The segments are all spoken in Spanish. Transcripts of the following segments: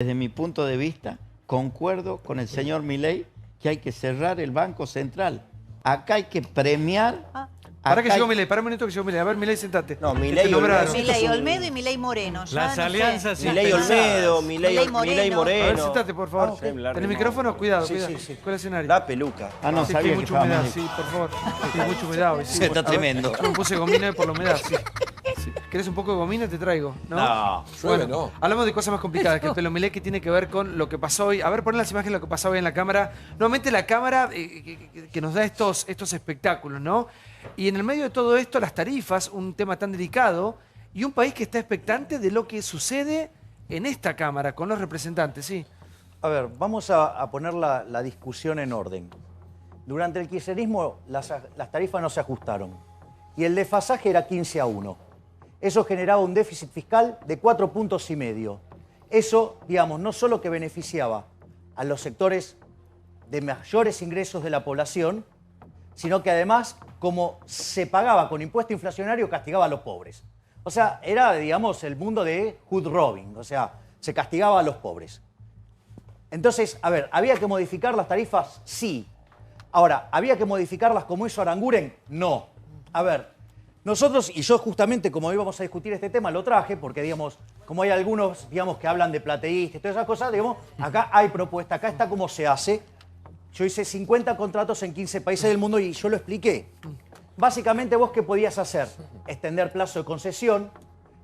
Desde mi punto de vista, concuerdo con el señor Milei que hay que cerrar el Banco Central. Acá hay que premiar... Para que llegó Milei, para un minuto que llegó Milei. A ver, Milei, sentate. No, Milei Olmedo. Milei Olmedo y Milei Moreno. Las alianzas Milei Olmedo, Milei Moreno. A ver, sentate, por favor. ¿Tenés micrófono? Cuidado, Sí, cuidado. sí, sí. Con el escenario. La peluca. Ah, no, Sí, sabía que hay que mucha estaba humedad, mal. sí, por favor. Tiene mucha humedad hoy. Sí, Está a ver, tremendo. Yo me puse gomina por la humedad, sí. Sí. ¿Querés un poco de gomina? Te traigo. No. Bueno, hablamos de cosas más complicadas que el pelo Milei, que tiene que ver con lo que pasó hoy. A ver, poner las imágenes de lo que pasó hoy en la cámara. Nuevamente la cámara que nos da estos espectáculos, ¿no? Y en el medio de todo esto, las tarifas, un tema tan delicado, y un país que está expectante de lo que sucede en esta cámara, con los representantes, ¿sí? A ver, vamos a poner la discusión en orden. Durante el kirchnerismo las tarifas no se ajustaron y el desfasaje era 15-1. Eso generaba un déficit fiscal de 4,5 puntos. Eso, digamos, no solo que beneficiaba a los sectores de mayores ingresos de la población, sino que además, como se pagaba con impuesto inflacionario, castigaba a los pobres. O sea, era, digamos, el mundo de hood robbing, o sea, se castigaba a los pobres. Entonces, a ver, ¿había que modificar las tarifas? Sí. Ahora, ¿había que modificarlas como hizo Aranguren? No. A ver, nosotros, y yo justamente como íbamos a discutir este tema, lo traje porque, digamos, como hay algunos, digamos, que hablan de plateístas y todas esas cosas, digamos, acá hay propuesta, acá está cómo se hace. Yo hice 50 contratos en 15 países del mundo y yo lo expliqué. Básicamente, ¿vos qué podías hacer? Extender plazo de concesión,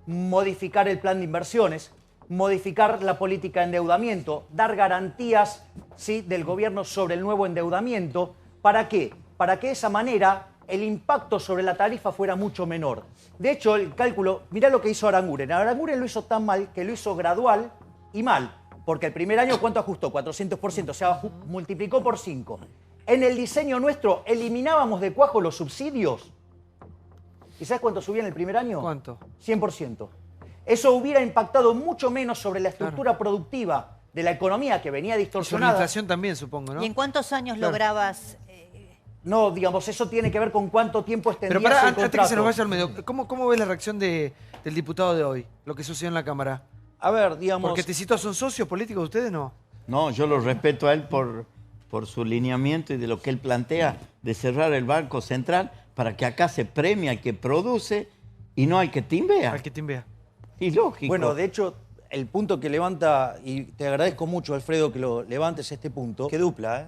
modificar el plan de inversiones, modificar la política de endeudamiento, dar garantías, ¿sí?, del gobierno sobre el nuevo endeudamiento. ¿Para qué? Para que de esa manera el impacto sobre la tarifa fuera mucho menor. De hecho, el cálculo, mirá lo que hizo Aranguren. Aranguren lo hizo tan mal que lo hizo gradual y mal. Porque el primer año, ¿cuánto ajustó? 400%, o sea, multiplicó por 5. En el diseño nuestro, eliminábamos de cuajo los subsidios. ¿Y sabes cuánto subía en el primer año? ¿Cuánto? 100%. Eso hubiera impactado mucho menos sobre la estructura productiva de la economía, que venía Sobre la distorsionada. inflación también, supongo, ¿no? ¿Y en cuántos años lograbas...? No, digamos, eso tiene que ver con cuánto tiempo extendías Pero pará, el contrato. antes que se nos vaya al medio, ¿cómo ves la reacción del diputado de hoy? Lo que sucedió en la Cámara. A ver, digamos... Porque te cito, ¿son socios políticos de ustedes? No. No, yo lo respeto a él por su lineamiento y de lo que él plantea de cerrar el Banco Central para que acá se premie al que produce y no al que timbea. Al que te envía. Y lógico. Bueno, de hecho, el punto que levanta, y te agradezco mucho, Alfredo, que lo levantes este punto. Qué dupla, ¿eh?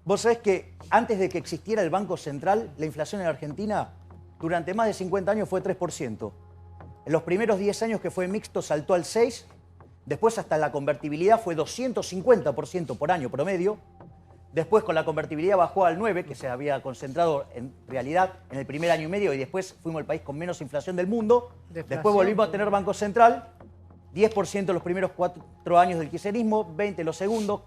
Vos sabés que antes de que existiera el Banco Central, la inflación en Argentina durante más de 50 años fue 3%. En los primeros 10 años que fue mixto saltó al 6%, después hasta la convertibilidad fue 250% por año promedio, después con la convertibilidad bajó al 9%, que se había concentrado en realidad en el primer año y medio, y después fuimos el país con menos inflación del mundo. Después volvimos a tener Banco Central, 10% los primeros 4 años del kirchnerismo, 20% los segundos,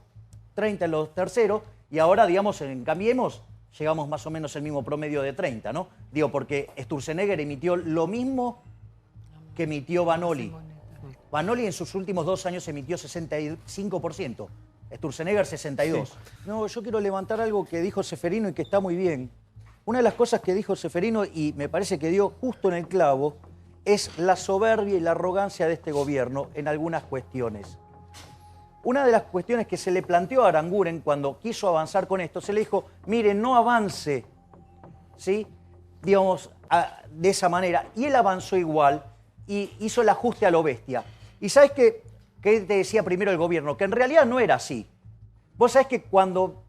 30% los terceros, y ahora, digamos, en Cambiemos, llegamos más o menos al mismo promedio de 30%, ¿no? Digo, porque Sturzenegger emitió lo mismo que emitió Vanoli. Vanoli en sus últimos 2 años emitió 65%, Sturzenegger 62%. Sí. No, yo quiero levantar algo que dijo Ceferino y que está muy bien. Una de las cosas que dijo Ceferino, y me parece que dio justo en el clavo, es la soberbia y la arrogancia de este gobierno en algunas cuestiones. Una de las cuestiones que se le planteó a Aranguren cuando quiso avanzar con esto, se le dijo, mire, no avance, ¿sí?, digamos, de esa manera. Y él avanzó igual y hizo el ajuste a lo bestia. ¿Y sabes qué te decía primero el gobierno? Que en realidad no era así. Vos sabés que cuando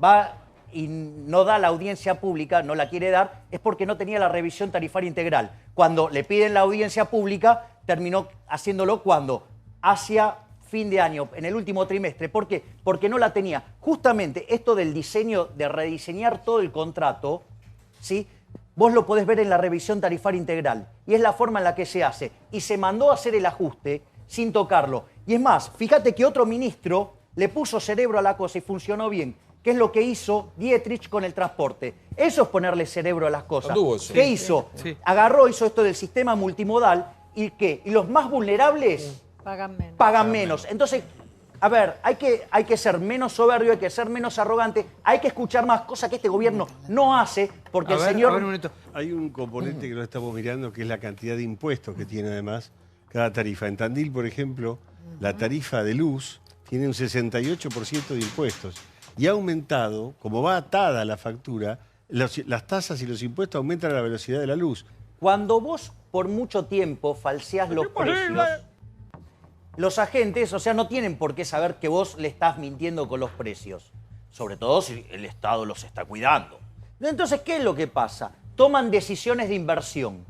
va y no da la audiencia pública, no la quiere dar, es porque no tenía la revisión tarifaria integral. Cuando le piden la audiencia pública, terminó haciéndolo cuando hacia fin de año, en el último trimestre. ¿Por qué? Porque no la tenía. Justamente esto del diseño, de rediseñar todo el contrato, ¿sí?, vos lo podés ver en la revisión tarifaria integral. Y es la forma en la que se hace. Y se mandó a hacer el ajuste sin tocarlo. Y es más, fíjate que otro ministro le puso cerebro a la cosa y funcionó bien. ¿Qué es lo que hizo Dietrich con el transporte? Eso es ponerle cerebro a las cosas. ¿Qué hizo? Sí. Agarró, hizo esto del sistema multimodal. ¿Y qué? Y los más vulnerables pagan menos. Entonces, a ver, hay que ser menos soberbio, hay que ser menos arrogante, hay que escuchar más cosas que este gobierno no hace, porque el señor... A ver un momento. Hay un componente que no estamos mirando, que es la cantidad de impuestos que tiene además cada tarifa. En Tandil, por ejemplo, la tarifa de luz tiene un 68% de impuestos. Y ha aumentado, como va atada a la factura, las tasas y los impuestos aumentan a la velocidad de la luz. Cuando vos por mucho tiempo falseás los precios, los agentes, o sea, no tienen por qué saber que vos le estás mintiendo con los precios. Sobre todo si el Estado los está cuidando. Entonces, ¿qué es lo que pasa? Toman decisiones de inversión.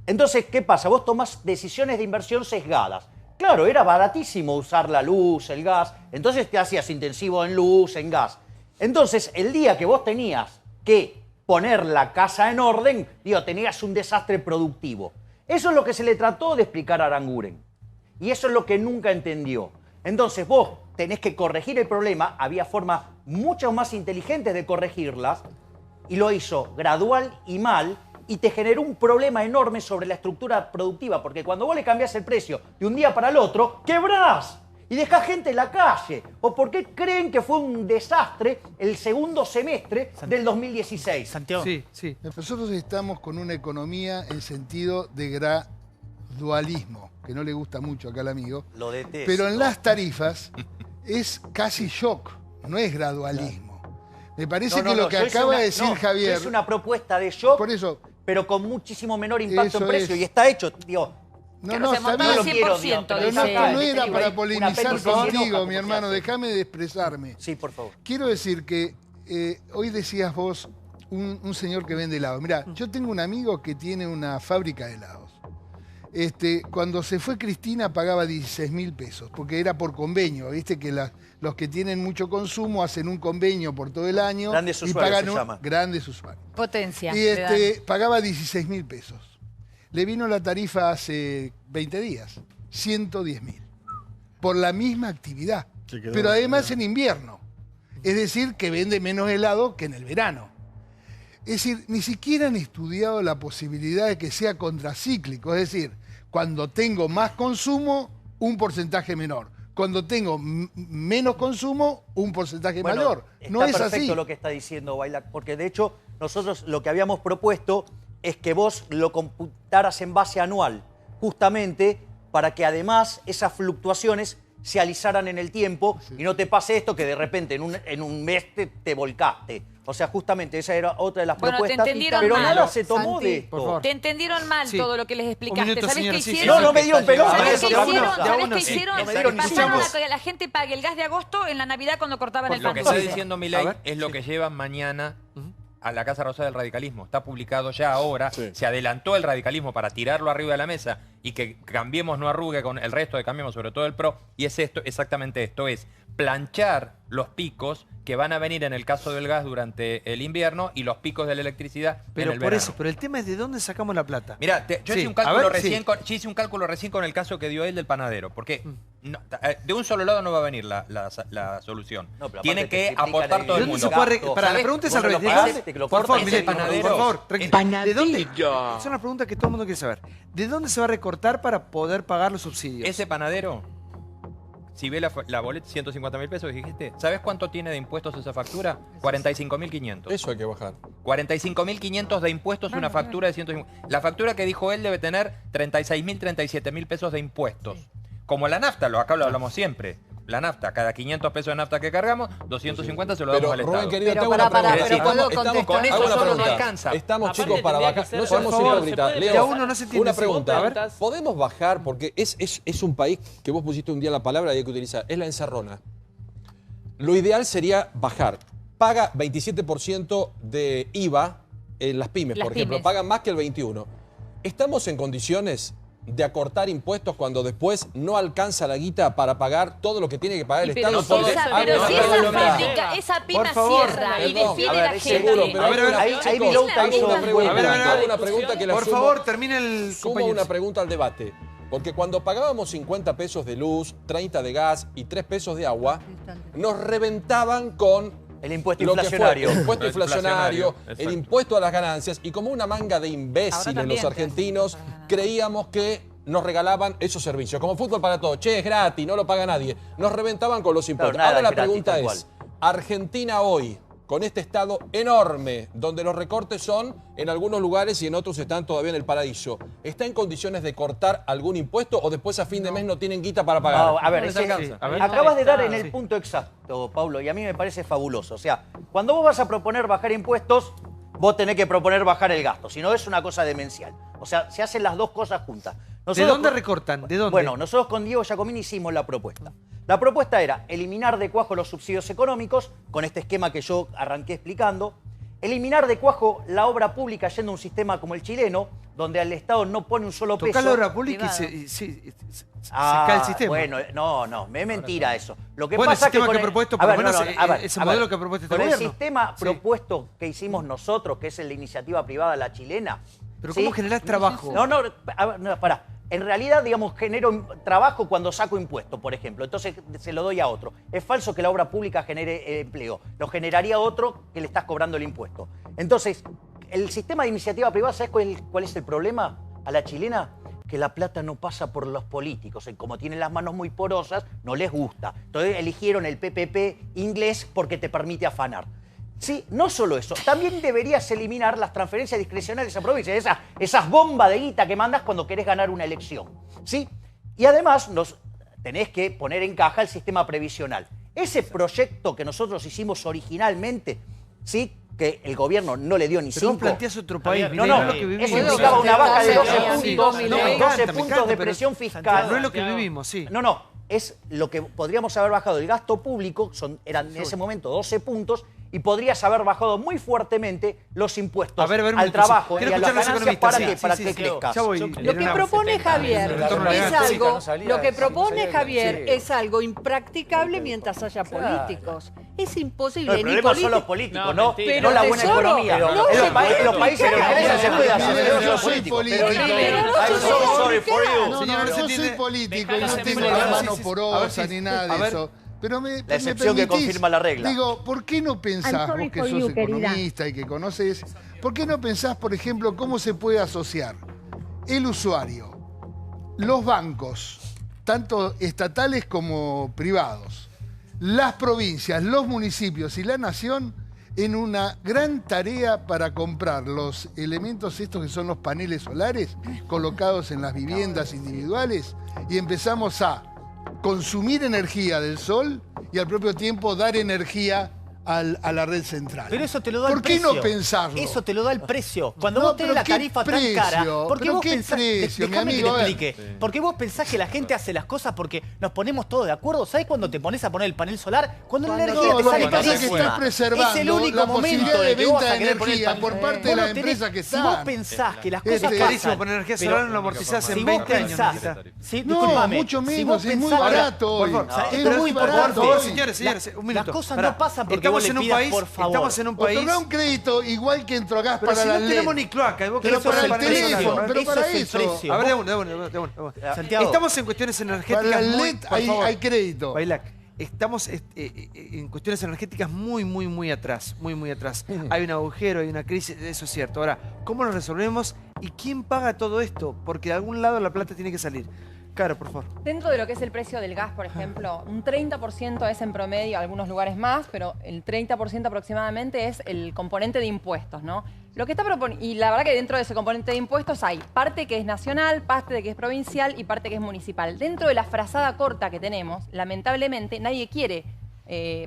Entonces, ¿qué pasa? Vos tomás decisiones de inversión sesgadas. Claro, era baratísimo usar la luz, el gas. Entonces te hacías intensivo en luz, en gas. Entonces, el día que vos tenías que poner la casa en orden, tenías un desastre productivo. Eso es lo que se le trató de explicar a Aranguren. Y eso es lo que nunca entendió. Entonces vos tenés que corregir el problema, había formas mucho más inteligentes de corregirlas, y lo hizo gradual y mal, y te generó un problema enorme sobre la estructura productiva, porque cuando vos le cambiás el precio de un día para el otro, quebrás y dejás gente en la calle. ¿O por qué creen que fue un desastre el segundo semestre del 2016? Santiago. Sí. Nosotros estamos con una economía en sentido de gradualismo, que no le gusta mucho acá al amigo. Lo detesto. Pero en las tarifas es casi shock, no es gradualismo. Me parece que lo que acaba de decir Javier... Es una propuesta de shock, por eso, pero con muchísimo menor impacto en eso precio. es. Y está hecho, No, está bien. lo quiero, Pero no era para polemizar contigo, mi hermano. Déjame de expresarme. Sí, por favor. Quiero decir que hoy decías vos, un señor que vende helados. Mirá, yo tengo un amigo que tiene una fábrica de helados. Cuando se fue Cristina pagaba 16.000 pesos, porque era por convenio. Viste que los que tienen mucho consumo hacen un convenio por todo el año. Grandes y usuarios pagan se llama. Grandes usuarios. Potencia. Y pagaba 16.000 pesos. Le vino la tarifa hace 20 días, 110.000. Por la misma actividad. Pero además en invierno. Es decir, que vende menos helado que en el verano. Es decir, ni siquiera han estudiado la posibilidad de que sea contracíclico. Es decir, cuando tengo más consumo, un porcentaje menor. Cuando tengo menos consumo, un porcentaje mayor. No es así. Está perfecto lo que está diciendo Bailac, porque de hecho nosotros lo que habíamos propuesto es que vos lo computaras en base anual, justamente para que además esas fluctuaciones se alisaran en el tiempo y no te pase esto que de repente en un mes te volcaste. O sea, justamente esa era otra de las propuestas, pero nada se tomó de esto. Te entendieron mal todo lo que les explicaste. ¿Sabés qué hicieron? No, no me dieron pelota. ¿Sabés qué hicieron? ¿Sabés qué hicieron? No me dieron ni Pasaron a que la gente pague el gas de agosto en la Navidad cuando cortaban el pan. Lo que está diciendo Milei es lo que llevan mañana a la Casa Rosada del radicalismo. Está publicado ya ahora. Se adelantó el radicalismo para tirarlo arriba de la mesa y que Cambiemos no arrugue con el resto de Cambiemos, sobre todo el PRO. Y es esto, exactamente esto, es planchar los picos que van a venir en el caso del gas durante el invierno y los picos de la electricidad en el verano. Pero el tema es de dónde sacamos la plata. Mira, yo hice un cálculo recién con el caso que dio él del panadero, porque de un solo lado no va a venir la solución. No, tiene que aportar todo el mundo. Para la pregunta es al revés. Por favor, ¿de dónde? Es una pregunta que todo el mundo quiere saber. ¿De dónde se va a recortar para poder pagar los subsidios? Ese panadero, si ve la boleta, 150.000 pesos, dijiste, ¿sabes cuánto tiene de impuestos esa factura? 45.500. Eso hay que bajar. 45.500 de impuestos, una factura de 150. La factura que dijo él debe tener 36.000, 37.000 pesos de impuestos. Como la nafta, acá lo hablamos siempre. La nafta, cada 500 pesos de nafta que cargamos, 250 se lo damos al Estado. Rubén, querido, te hago una pregunta. Con eso solo no alcanza. Estamos, chicos, para bajar. No seamos hipócritas. Leo, una pregunta. A ver. ¿Podemos bajar? Porque es un país que vos pusiste un día la palabra y hay que utilizar. Es la encerrona. Lo ideal sería bajar. Paga 27% de IVA en las pymes, por ejemplo. Pagan más que el 21%. ¿Estamos en condiciones de acortar impuestos cuando después no alcanza la guita para pagar todo lo que tiene que pagar el Estado? Pero si esa fábrica, esa pyme cierra y despide a la gente. Una pregunta que la por favor, termine el sumo una pregunta al debate. Porque cuando pagábamos 50 pesos de luz, 30 de gas y 3 pesos de agua, nos reventaban con el impuesto inflacionario. El impuesto inflacionario, el impuesto a las ganancias. Y como una manga de imbéciles los argentinos, creíamos que nos regalaban esos servicios. Como Fútbol para Todos. Che, es gratis, no lo paga nadie. Nos reventaban con los impuestos. Ahora la pregunta es, Argentina hoy, con este Estado enorme, donde los recortes son en algunos lugares y en otros están todavía en el paraíso, ¿está en condiciones de cortar algún impuesto o después a fin de mes no tienen guita para pagar? No, a ver, acabas de dar en el punto exacto, Pablo, y a mí me parece fabuloso. O sea, cuando vos vas a proponer bajar impuestos, vos tenés que proponer bajar el gasto, si no es una cosa demencial. O sea, se hacen las dos cosas juntas. ¿De dónde recortan? ¿De dónde? Bueno, nosotros con Diego Giacomini hicimos la propuesta. La propuesta era eliminar de cuajo los subsidios económicos, con este esquema que yo arranqué explicando, eliminar de cuajo la obra pública yendo a un sistema como el chileno, donde el Estado no pone un solo peso. Tocá la obra pública y se cae el sistema. Bueno, no, es mentira eso. Lo que bueno, pasa el sistema que ha propuesto, por lo menos, ese modelo que ha propuesto este con gobierno. el sistema propuesto que hicimos nosotros, que es el de iniciativa privada, la chilena. ¿Pero cómo generás trabajo? No, pará. En realidad, digamos, genero trabajo cuando saco impuestos, por ejemplo. Entonces se lo doy a otro. Es falso que la obra pública genere empleo. Lo generaría otro que le estás cobrando el impuesto. Entonces, el sistema de iniciativa privada, ¿sabes cuál es el problema a la chilena? Que la plata no pasa por los políticos. Como tienen las manos muy porosas, no les gusta. Entonces eligieron el PPP inglés porque te permite afanar. Sí, no solo eso, también deberías eliminar las transferencias discrecionales a provincias, esas bombas de guita que mandas cuando querés ganar una elección, ¿sí? Y además tenés que poner en caja el sistema previsional. Ese proyecto que nosotros hicimos originalmente, ¿sí? Que el gobierno no le dio ni 5. Pero vos planteás otro país. No, eso implicaba una baja de 12 puntos de presión fiscal. No es lo que vivimos, sí. No, es lo que podríamos haber bajado. El gasto público eran en ese momento 12 puntos y podrías haber bajado muy fuertemente los impuestos al trabajo y a las ganancias para que crezca. Lo que propone Javier es algo impracticable mientras haya políticos. Es imposible. El problema son los políticos, no la buena economía. En los países que crecen se puede hacer los políticos. Yo soy político y no tengo la mano porosa ni nada de eso. Pero la excepción que confirma la regla. Digo, ¿por qué no pensás, vos que sos economista y que conoces, por qué no pensás, por ejemplo, cómo se puede asociar el usuario, los bancos, tanto estatales como privados, las provincias, los municipios y la nación en una gran tarea para comprar los elementos estos que son los paneles solares colocados en las viviendas individuales y empezamos a consumir energía del sol y al propio tiempo dar energía a la red central. Pero eso te lo da el precio. ¿Por qué no pensarlo? Eso te lo da el precio. Cuando vos tenés la tarifa tan cara, ¿por qué vos pensás? Déjame que te explique. ¿Por qué vos pensás que la gente hace las cosas porque nos ponemos todos de acuerdo? ¿Sabés cuándo te pones a poner el panel solar? Cuando la energía te sale carísima. Es el único momento de venta de energía por parte de la empresa que está. Si vos pensás que las cosas es carísimo poner energía solar, lo amortizás en 20 años. No, mucho menos, es muy barato hoy. Es muy barato. Por favor, señores, un minuto. Las cosas no pasan porque estamos en un país, estamos en un país. Otorgar un crédito igual que Entrogás para la ley. No tenemos ni cloaca. Pero para el teléfono, pero para eso. A ver, de uno. Santiago. Estamos en cuestiones energéticas. Para la LED hay crédito. Bailac, estamos en cuestiones energéticas muy atrás. Muy atrás. Hay un agujero, hay una crisis, eso es cierto. Ahora, ¿cómo lo resolvemos y quién paga todo esto? Porque de algún lado la plata tiene que salir. Caro, por favor. Dentro de lo que es el precio del gas, por ejemplo, un 30% es en promedio, algunos lugares más, pero el 30% aproximadamente es el componente de impuestos, ¿no? Lo que está proponiendo, y la verdad que dentro de ese componente de impuestos hay parte que es nacional, parte que es provincial y parte que es municipal. Dentro de la frazada corta que tenemos, lamentablemente nadie quiere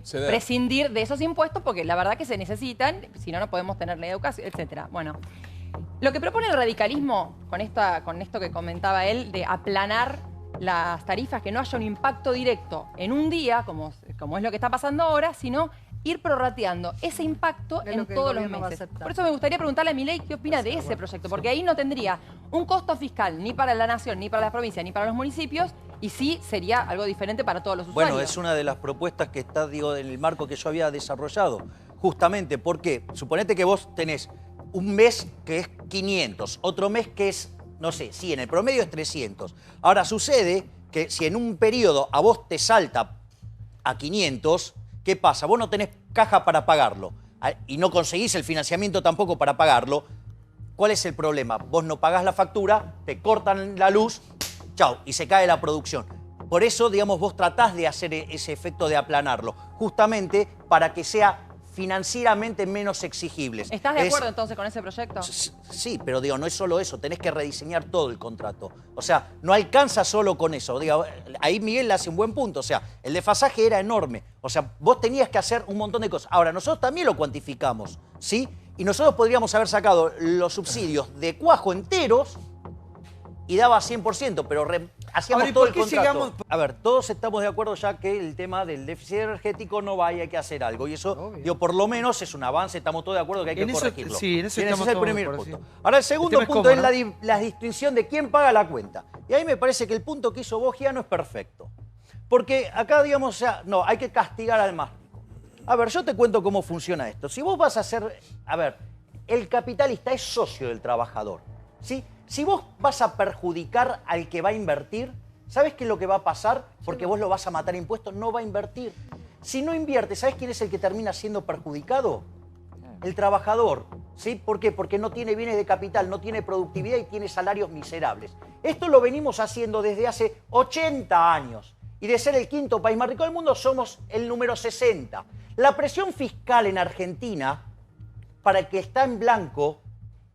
prescindir de esos impuestos porque la verdad que se necesitan, si no, no podemos tener la educación, etcétera. Bueno. Lo que propone el radicalismo, con esto que comentaba él, de aplanar las tarifas, que no haya un impacto directo en un día, como es lo que está pasando ahora, sino ir prorrateando ese impacto en todos los meses. Por eso me gustaría preguntarle a Milei qué opina de ese proyecto, porque ahí no tendría un costo fiscal ni para la nación, ni para las provincias, ni para los municipios, y sí sería algo diferente para todos los usuarios. Bueno, es una de las propuestas que está, digo, en el marco que yo había desarrollado. Justamente porque, suponete que vos tenés un mes que es 500, otro mes que es, no sé, sí, en el promedio es 300. Ahora sucede que si en un periodo a vos te salta a 500, ¿qué pasa? Vos no tenés caja para pagarlo y no conseguís el financiamiento tampoco para pagarlo. ¿Cuál es el problema? Vos no pagás la factura, te cortan la luz, chau, y se cae la producción. Por eso, digamos, vos tratás de hacer ese efecto de aplanarlo, justamente para que sea financieramente menos exigibles. ¿Estás de acuerdo entonces con ese proyecto? Sí, pero digo, no es solo eso, tenés que rediseñar todo el contrato. O sea, no alcanza solo con eso. Digo, ahí Miguel hace un buen punto. O sea, el desfasaje era enorme. O sea, vos tenías que hacer un montón de cosas. Ahora, nosotros también lo cuantificamos, ¿sí? Y nosotros podríamos haber sacado los subsidios de cuajo enteros y daba 100%, pero hacíamos todo el contrato. A ver, todos estamos de acuerdo ya que el tema del déficit energético no va y hay que hacer algo. Y eso, digo, por lo menos es un avance, estamos todos de acuerdo que hay que corregirlo. Sí, en eso ese estamos es el primer todos de punto. acuerdo, sí. Ahora, el segundo El tema punto es es cómo, la distinción de quién paga la cuenta. Y ahí me parece que el punto que hizo Bogia no es perfecto. Porque acá, digamos, o sea, no, hay que castigar al más rico. A ver, yo te cuento cómo funciona esto. Si vos vas a hacer... A ver, el capitalista es socio del trabajador, ¿sí? Si vos vas a perjudicar al que va a invertir, ¿sabes qué es lo que va a pasar? Porque vos lo vas a matar a impuestos, no va a invertir. Si no invierte, ¿sabes quién es el que termina siendo perjudicado? El trabajador, ¿sí? ¿Por qué? Porque no tiene bienes de capital, no tiene productividad y tiene salarios miserables. Esto lo venimos haciendo desde hace 80 años. Y de ser el quinto país más rico del mundo, somos el número 60. La presión fiscal en Argentina, para el que está en blanco,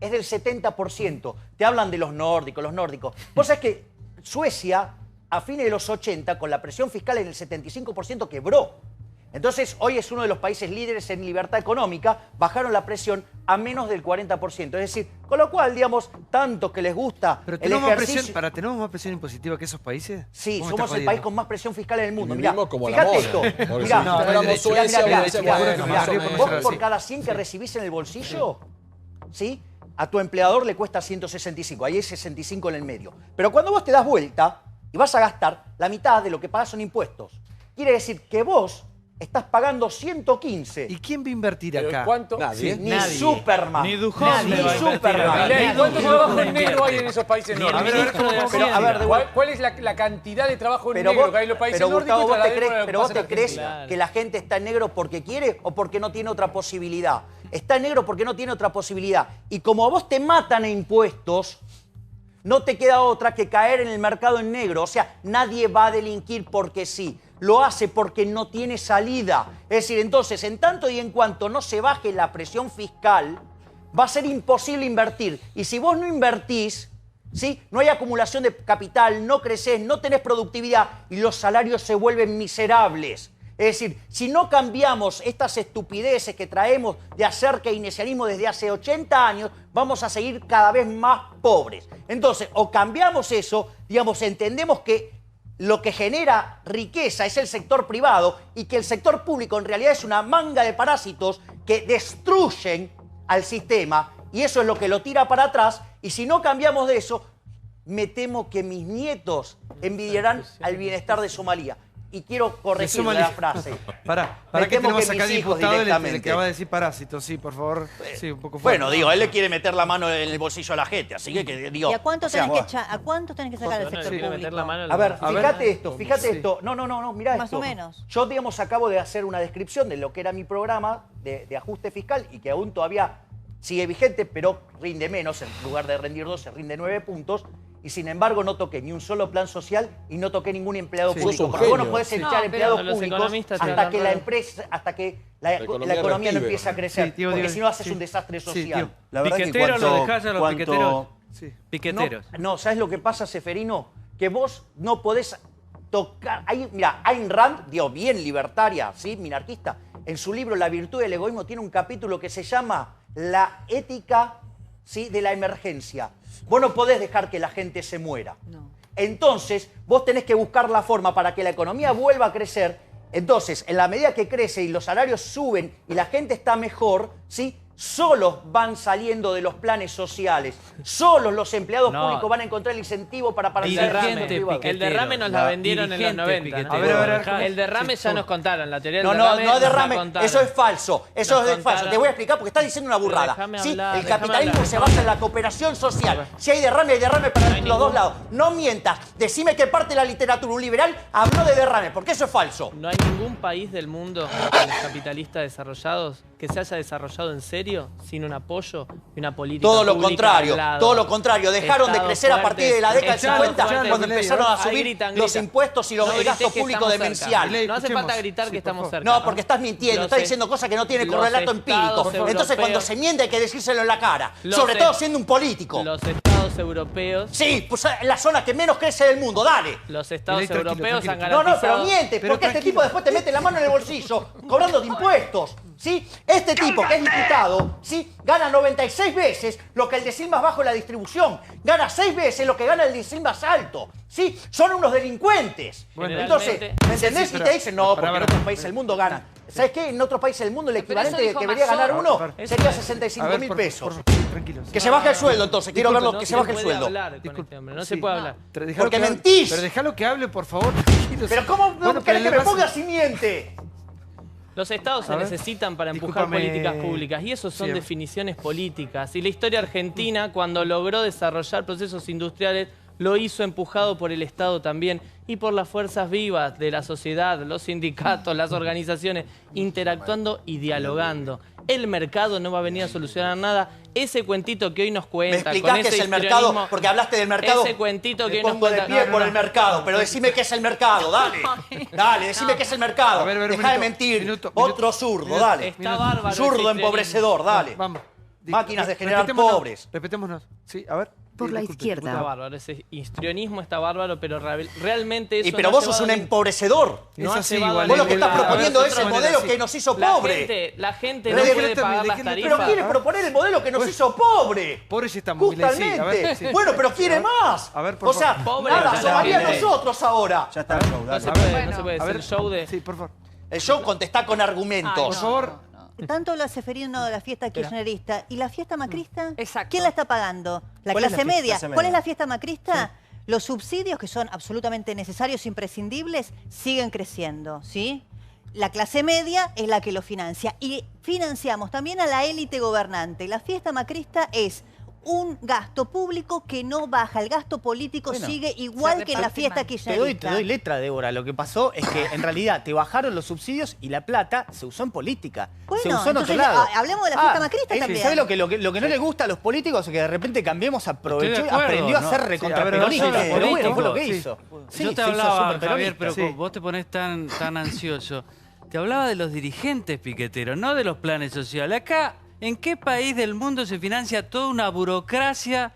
es del 70%. Te hablan de los nórdicos. Vos sabés que Suecia, a fines de los 80, con la presión fiscal en el 75%, quebró. Entonces, hoy es uno de los países líderes en libertad económica, bajaron la presión a menos del 40%. Es decir, con lo cual, digamos, tanto que les gusta pero el ejercicio... ¿Tenemos más presión impositiva que esos países? Sí, somos el país con más presión fiscal en el mundo. Mirá, como fíjate la esto. Vos por cada 100 que recibís en el bolsillo, ¿sí? A tu empleador le cuesta 165, ahí hay 65 en el medio. Pero cuando vos te das vuelta y vas a gastar, la mitad de lo que pagás son impuestos. Quiere decir que vos estás pagando 115. ¿Y quién va a invertir acá? ¿Cuánto? Nadie. Ni Superman. Ni Dujón. Ni Superman. ¿Y cuánto trabajo en negro hay en esos países nórdicos? ¿Cuál es la cantidad de trabajo en negro que hay en los países nórdicos? Pero vos te crees que la gente está en negro porque quiere o porque no tiene otra posibilidad. Está en negro porque no tiene otra posibilidad. Y como a vos te matan a impuestos, no te queda otra que caer en el mercado en negro. O sea, nadie va a delinquir porque sí. Lo hace porque no tiene salida. Es decir, entonces, en tanto y en cuanto no se baje la presión fiscal, va a ser imposible invertir. Y si vos no invertís, ¿sí? No hay acumulación de capital, no crecés, no tenés productividad y los salarios se vuelven miserables. Es decir, si no cambiamos estas estupideces que traemos de hacer keynesianismo desde hace 80 años, vamos a seguir cada vez más pobres. Entonces, o cambiamos eso, digamos, entendemos que lo que genera riqueza es el sector privado y que el sector público en realidad es una manga de parásitos que destruyen al sistema y eso es lo que lo tira para atrás. Y si no cambiamos de eso, me temo que mis nietos envidiarán al bienestar de Somalia. Y quiero corregir la frase. Para que tenemos acá diputado el que va a decir parásito, sí, por favor. Sí, un poco fuerte. Bueno, digo, él le quiere meter la mano en el bolsillo a la gente, así que digo... ¿Y a cuánto tenés que sacar del sector público? A ver, fíjate esto. No, mirá esto. Más o menos. Yo, digamos, acabo de hacer una descripción de lo que era mi programa de ajuste fiscal y que aún todavía sigue vigente, pero rinde menos. En lugar de rendir 12, rinde 9 puntos. Y sin embargo no toqué ni un solo plan social y no toqué ningún empleado público. Porque vos no podés echar empleados públicos hasta que la economía no empiece a crecer. Porque si no haces un desastre social. La verdad piqueteros lo dejás a los piqueteros. Piqueteros. No, ¿sabes lo que pasa, Seferino? Que vos no podés tocar... Mira, Ayn Rand, digo, bien libertaria, ¿sí? Minarquista, en su libro La virtud del egoísmo tiene un capítulo que se llama La ética, ¿sí?, de la emergencia. Vos no podés dejar que la gente se muera. No. Entonces, vos tenés que buscar la forma para que la economía vuelva a crecer. Entonces, en la medida que crece y los salarios suben y la gente está mejor, ¿sí?, solos van saliendo de los planes sociales. Solos los empleados públicos van a encontrar el incentivo para el derrame nos la vendieron en los 90. ¿No? El derrame ya nos contaron. La teoría del derrame. Eso es falso. Eso es falso. Te voy a explicar porque estás diciendo una burrada. ¿Sí? El capitalismo se basa en la cooperación social. Si hay derrame para los dos lados. No mientas. Decime qué parte de la literatura un liberal habló de derrame, porque eso es falso. No hay ningún país del mundo de los capitalistas desarrollados que se haya desarrollado en serio subsidio, sin un apoyo y una política Todo lo pública contrario, al lado. todo lo contrario. Dejaron de Estados crecer a partir de la década del fuertes. 50 cuando empezaron a Ahí subir gritan, los gritan. impuestos y el grites gasto que público estamos cerca. demencial. No hace falta gritar que estamos cerca. No, porque estás mintiendo, estás diciendo cosas que no tienen Los correlato empírico. estados Entonces cuando europeos- se miente hay que decírselo en la cara, Los sobre es- todo siendo un político. Los estados europeos... Sí, pues la zona que menos crece del mundo, dale. Los estados Tranquilo, europeos han No, garantizado... no, pero miente, porque este tipo después te mete la mano en el bolsillo, cobrando de impuestos. ¿Sí? Este tipo, que es diputado, ¿sí? Gana 96 veces lo que el decil más bajo en la distribución. Gana 6 veces lo que gana el decil más alto. ¿Sí? Son unos delincuentes. Entonces, ¿me entendés? Sí, Y te dicen, no, porque para, en otros países del mundo ganan. ¿Sabes qué? En otros países del mundo el equivalente que debería ganar uno sería 65.000 pesos. Tranquilos. Que se baje el sueldo, entonces. Quiero verlo, que se baje el puede sueldo. hablar con este hombre, no se puede hablar. Porque mentís. Pero déjalo que hable, por favor. Pero ¿cómo Bueno, querés que pero me le ponga pasa- si miente? Los estados se A ver. necesitan para empujar Discúlpame. políticas públicas y eso son Sí. definiciones políticas. Y la historia argentina, cuando logró desarrollar procesos industriales, lo hizo empujado por el Estado también y por las fuerzas vivas de la sociedad, los sindicatos, las organizaciones, interactuando y dialogando. El mercado no va a venir a solucionar nada. Ese cuentito que hoy nos ¿Me cuenta, explicás con qué ese es el mercado? histrionismo, Porque hablaste del mercado. ese cuentito que Me hoy nos pongo de cuenta... pie por el mercado, pero decime qué es el mercado, dale. Dale, decime qué es el mercado. A ver, Dejá de mentir. Otro zurdo, dale. Está bárbaro Zurdo ese empobrecedor, dale. Vamos. Máquinas de generar Respetémonos, pobres. Respetémonos. Sí, a ver. Por la Está izquierda. bárbaro, ese histrionismo está bárbaro, pero realmente eso Y pero no ha vos sos un llevado empobrecedor. No Es ha así, llevado igual, Vos lo que el- estás el- proponiendo a ver, es el otra modelo manera, que nos hizo La pobre. gente no Pero puede déjale pagar las terminar, Pero tarifas. quiere proponer el modelo que nos hizo pobre. Por eso estamos, Milei, sí. A ver, Justamente. sí. Bueno, pero quiere más. A ver, por O sea, favor. Pobre, nada, ya somaría a Milei. nosotros ahora. Ya está el show, No dale. se puede, Bueno, no se puede a hacer ver. el show de... Sí, por favor. El show contestá con argumentos. Por favor. Tanto lo hace Ferino de la fiesta kirchnerista. ¿Y la fiesta macrista? Exacto. ¿Quién la está pagando? ¿La ¿Cuál es la clase fiesta? media? Clase ¿Cuál es media. la fiesta macrista? Los subsidios, que son absolutamente necesarios, imprescindibles, siguen creciendo, ¿sí? La clase media es la que lo financia. Y financiamos también a la élite gobernante. La fiesta macrista es un gasto público que no baja. El gasto político Bueno, sigue igual se que en la reparte fiesta mal. kirchnerista. Te doy letra, Débora. Lo que pasó es que en realidad te bajaron los subsidios y la plata se usó en política. Bueno, se usó en otro entonces, lado. hablemos de la fiesta macrista también. ¿Sabes lo que no le gusta a los políticos? Que de repente Cambiemos aprovechó Estoy y de acuerdo, aprendió a ¿no? ser Sí, a ver, recontraperonista. no, Pero bueno, fue lo que sí. hizo. Sí, Yo te se hizo hablaba, superperonista. Javier, pero Sí. vos te ponés tan ansioso. Te hablaba de los dirigentes piqueteros, no de los planes sociales. Acá, ¿en qué país del mundo se financia toda una burocracia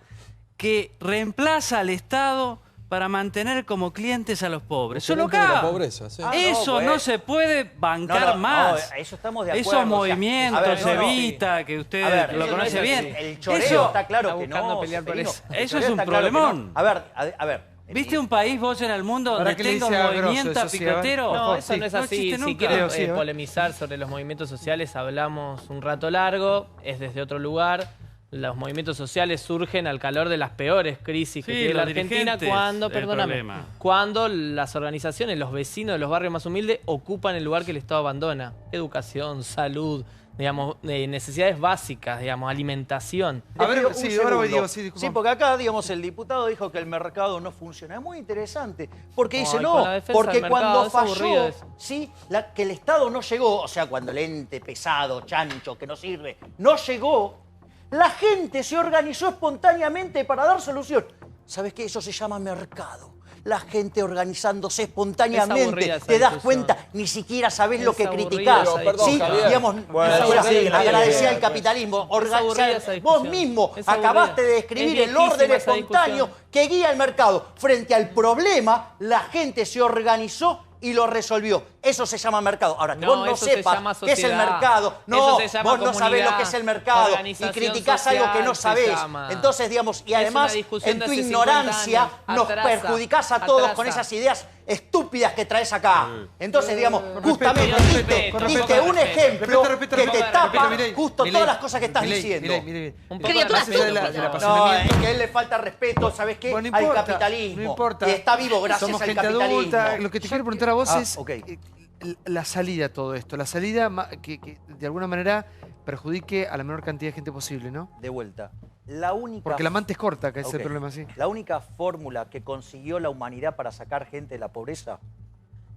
que reemplaza al Estado para mantener como clientes a los pobres? Solo Gerente de la acá. pobreza, sí. Eso no se puede bancar más. Eso estamos de acuerdo. Esos movimientos, a ver, no, no. Evita, que usted A ver, lo eso conoce no es bien. así. El choreo Eso, está claro está que buscando no. pelear por Seferino. eso. El Eso choreo es un está claro que no. problemón. A ver. ¿Viste un país vos en el mundo Ahora donde que le tenga un dice a Grosso, movimiento eso sí, a ver. picotero? No, eso Sí. no es No así. existe Si nunca. quieren Creo, sí, a ver. polemizar sobre los movimientos sociales, hablamos un rato largo, es desde otro lugar. Los movimientos sociales surgen al calor de las peores crisis que Sí, tiene la los Argentina dirigentes, cuando, el perdóname, problema. cuando las organizaciones, los vecinos de los barrios más humildes ocupan el lugar que el Estado abandona. Educación, salud, digamos, necesidades básicas, digamos, alimentación. A ver, Un sí, segundo. ahora voy, Diego, sí, disculpa. Sí, porque acá, digamos, el diputado dijo que el mercado no funciona. Es muy interesante. Porque dice, Ay, no, con la defensa porque del mercado, cuando es aburrido falló, eso. sí, que el Estado no llegó, o sea, cuando el ente pesado, chancho, que no sirve, no llegó, la gente se organizó espontáneamente para dar solución. ¿Sabes qué? Eso se llama mercado. La gente organizándose Es espontáneamente. aburrida esa Te das discusión. cuenta, ni siquiera sabés Es lo que aburrida criticás. esa Pero, perdón, ¿Sí? Javier. Digamos, Bueno, ahora, sí, sí, agradecer sí, al sí. capitalismo. aburrida esa Vos discusión. mismo Es aburrida. acabaste de describir Es el orden viejísima esa espontáneo discusión. que guía el mercado. Frente al problema, la gente se organizó y lo resolvió. Eso se llama mercado. Ahora, que No, vos no eso se sepas llama qué es el sociedad. mercado. No, Eso se llama vos no sabés lo comunidad, que es el mercado y organización criticás algo que no social se sabés. llama. Entonces, digamos, y Es además, una discusión en de tu hace 50 ignorancia, años. nos Atrasa, perjudicás a todos atrasa. con esas ideas estúpidas que traes acá. Entonces, digamos, respeto, justamente con diste, respeto, diste con un respeto. ejemplo Respeto, que te respeto, tapa Milei, justo Milei, todas las cosas que estás Milei, diciendo. Milei. Un Más poco de allá del respeto, por favor. No, es que a él le falta respeto, ¿sabes qué? Bueno, no al importa, capitalismo. no importa. Y está vivo gracias Somos al gente capitalismo. adulta. Lo que te quiero preguntar a vos Ah, es ok. la salida a todo esto. La salida que de alguna manera perjudique a la menor cantidad de gente posible, ¿no? De vuelta. La única... Porque la manta es corta, que es el Ok. problema, sí. La única fórmula que consiguió la humanidad para sacar gente de la pobreza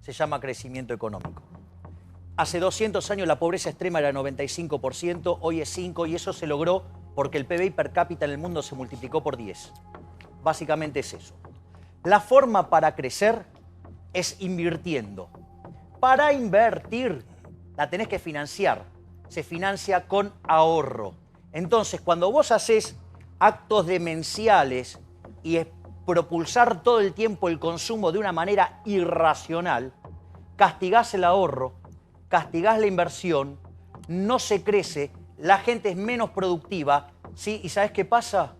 se llama crecimiento económico. Hace 200 años la pobreza extrema era 95%, hoy es 5%, y eso se logró porque el PBI per cápita en el mundo se multiplicó por 10. Básicamente es eso. La forma para crecer es invirtiendo. Para invertir la tenés que financiar. Se financia con ahorro. Entonces, cuando vos haces actos demenciales y propulsar todo el tiempo el consumo de una manera irracional, castigás el ahorro, castigás la inversión, no se crece, la gente es menos productiva, ¿sí? ¿Y sabés qué pasa?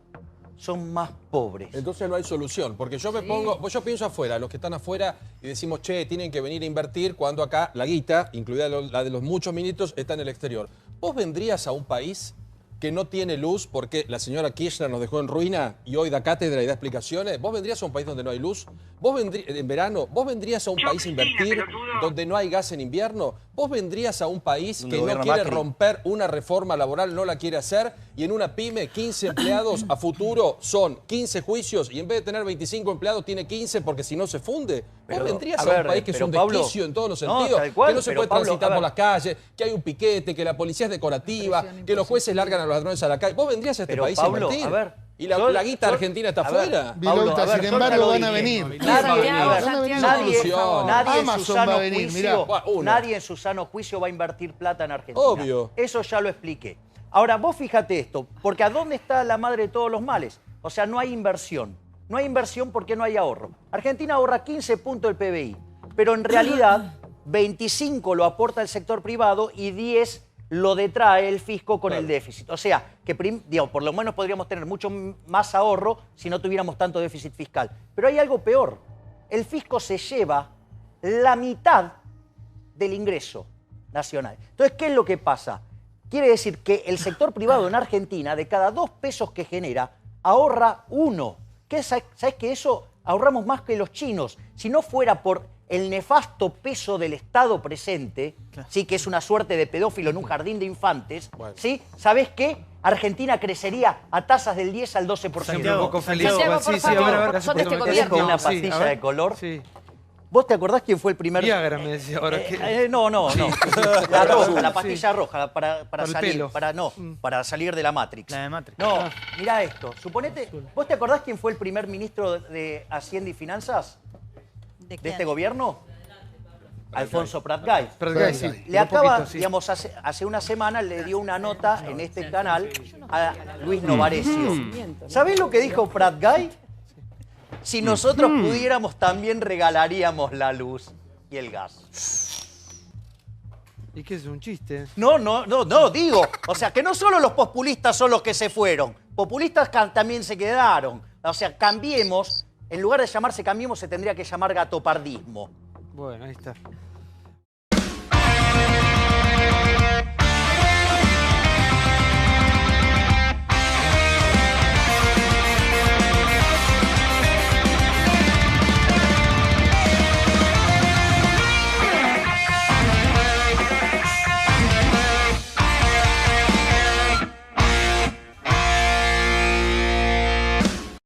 Son más pobres. Entonces no hay solución, porque yo me pongo, yo pienso afuera, los que están afuera y decimos, che, tienen que venir a invertir cuando acá la guita, incluida la de los muchos ministros, está en el exterior. ¿Vos vendrías a un país que no tiene luz porque la señora Kirchner nos dejó en ruina y hoy da cátedra y da explicaciones? ¿Vos vendrías a un país donde no hay luz? ¿Vos en verano? ¿Vos vendrías a un país a invertir donde no hay gas en invierno? ¿Vos vendrías a un país que no quiere romper una reforma laboral, no la quiere hacer, y en una pyme 15 empleados a futuro son 15 juicios y en vez de tener 25 empleados tiene 15 porque si no se funde? ¿Vos vendrías a un país que es un desquicio en todos los sentidos? Que no se puede transitar por las calles, que hay un piquete, que la policía es decorativa, que los jueces largan a los ladrones a la calle. ¿Vos vendrías a este país a invertir? ¿Y la guita argentina está afuera? Sin embargo, van a venir. Nadie en su sano juicio va a invertir plata en Argentina. Obvio. Eso ya lo expliqué. Ahora, vos fíjate esto, porque ¿a dónde está la madre de todos los males? O sea, no hay inversión. No hay inversión porque no hay ahorro. Argentina ahorra 15 puntos del PBI, pero en realidad 25 lo aporta el sector privado y 10 lo detrae el fisco con el déficit. O sea, que por lo menos podríamos tener mucho más ahorro si no tuviéramos tanto déficit fiscal. Pero hay algo peor. El fisco se lleva la mitad del ingreso nacional. Entonces, ¿qué es lo que pasa? Quiere decir que el sector privado en Argentina, de cada 2 pesos que genera, ahorra 1. ¿Sabes que eso ahorramos más que los chinos? Si no fuera por el nefasto peso del Estado presente, ¿sí? Que es una suerte de pedófilo en un jardín de infantes, ¿sí? ¿Sabés qué? Argentina crecería a tasas del 10 al 12%. Santiago, un poco feliz. Santiago, por favor, son de este gobierno. Con una pastilla de color. Sí. ¿Vos te acordás quién fue el primer...? Viagra, me decía ahora. No. La roja, la pastilla roja, para salir, para salir de la Matrix. La de Matrix. No, mirá esto. Suponete, ¿vos te acordás quién fue el primer ministro de Hacienda y Finanzas de este gobierno? Alfonso Prat-Gay. Sí. Le acaba, digamos, hace una semana le dio una nota en este canal a Luis Novarecio. ¿Sabés lo que dijo Prat-Gay? Si nosotros pudiéramos, también regalaríamos la luz y el gas. ¿Y qué es un chiste? No, digo. O sea, que no solo los populistas son los que se fueron. Populistas también se quedaron. O sea, cambiemos. En lugar de llamarse Cambiemos, se tendría que llamar gatopardismo. Bueno, ahí está.